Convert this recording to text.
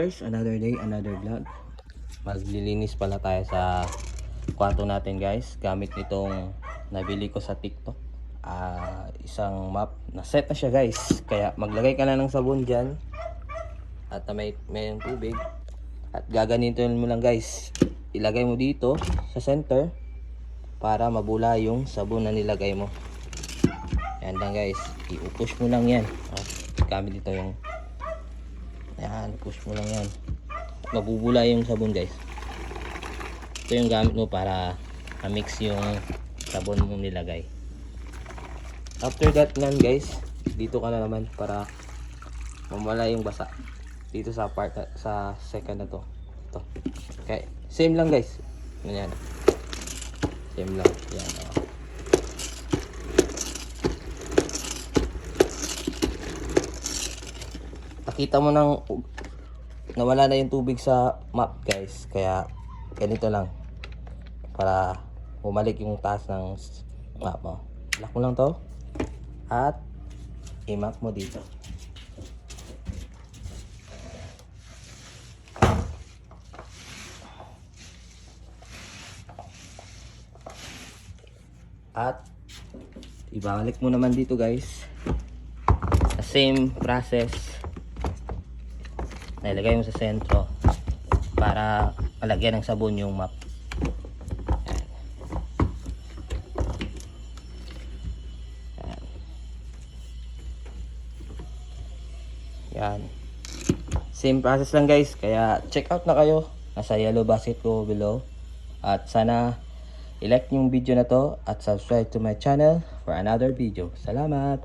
Guys, another day, another vlog. Maglilinis pala tayo sa kwarto natin guys, gamit nitong nabili ko sa TikTok. Isang mop na set na siya guys, kaya maglagay ka na ng sabon dyan at may tubig at gaganitin mo lang guys, ilagay mo dito sa center para mabula yung sabon na nilagay mo. Yan lang guys, i-push mo lang yan. Gamit dito yung yan, push mo lang yan, mabubula yung sabon guys. Ito yung gamit mo para ma-mix yung sabon mong nilagay. After that nan guys, dito ka na naman para mamala yung basa dito sa part sa second na to. Ito. Okay, same lang guys. Ganyan. Same lang. Yan. Nakita mo nang nawala na yung tubig sa mop guys, kaya ganito lang para bumalik yung taas ng mop mo. Lock mo lang to at i-mop mo dito. At ibalik mo naman dito guys, the same process. Nailagay mo sa sentro para malagyan ng sabon yung mop. Yan. Same process lang guys, kaya check out na kayo. Nasa yellow basket ko below. At sana i-like yung video na to at subscribe to my channel for another video. Salamat!